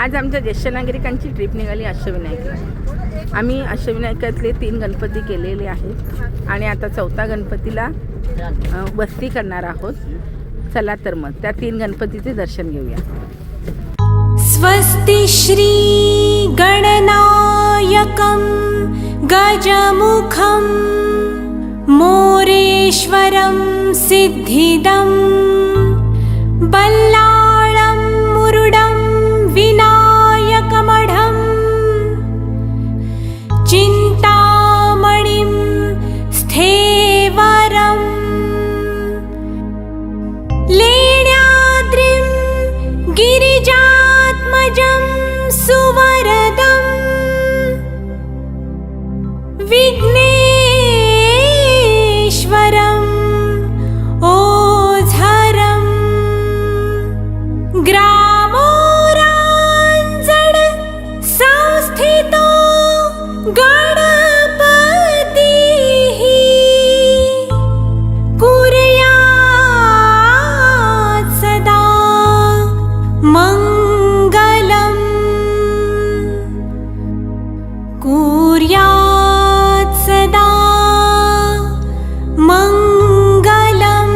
आज आमच्या ज्येष्ठ नागरिकांची ट्रिप निघाली अष्टविनायकला। आम्ही अष्टविनायकातले 3 गणपती केलेले आहेत आणि आता 4था गणपतीला वस्ती करणार आहोत। चला तर मग त्या 3 गणपतीचे दर्शन घेऊया। स्वस्ति श्री गणनायकं गजमुखं मोरेश्वरं सिद्धिदं बल्लाळं मुरुडं विनायकमढं चिन्तामणिं स्थेवरं लेण्याद्रिं गिरिजात्मजं सुवरदं विघ्नेश्वरं ओझरं ग्रामोरांजण संस्थितो गणपतिः कुर्यात् सदा मंगलम् कुर्यात् सदा मंगलम्।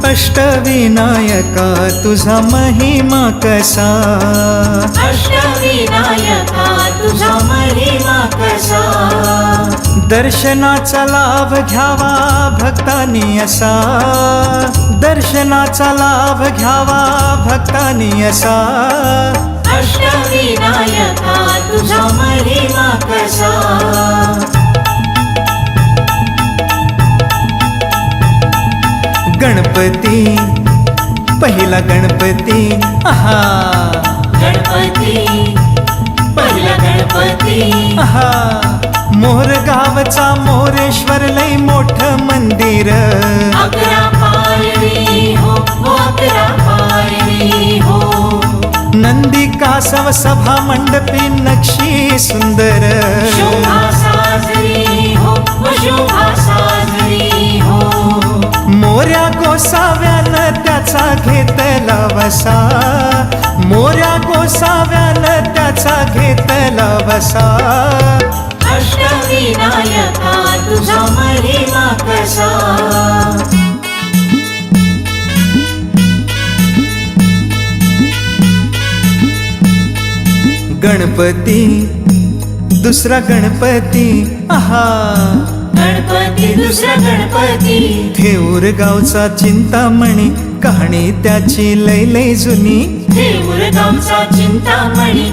अष्टविनायका तुझा महिमा कसा, अष्टविनायका तुझा महिमा कसा, दर्शनाचा लाभ घ्यावा भक्तांनी असा, दर्शनाचा लाभ घ्यावा भक्तांनी असा। अष्टविनायका तुझा महिमा कसा, गणपती पहिला गणपती आहा, गणपती पहिला गणपती आहा, मोर गावचा मोरेश्वर लय मोठं मंदिर, 11 पायरी हो 11 पायरी हो, नंदी कासव सभा मंडपी नक्षी सुंदर, शोभा साजरी हो शोभा साजरी हो, मोऱ्या गोसाव्यानं त्याचा घेतला वसा, मोऱ्या गोसाव्यानं त्याचा घेतला वसा। अष्टविनायका तुझा महिमा कसा, गणपती दुसरा गणपती आहा, गणपती दुसरा गणपती थेऊर गावचा चिंतामणी, कहाणी त्याची लय लय जुनी, देऊर गावचा चिंतामणी।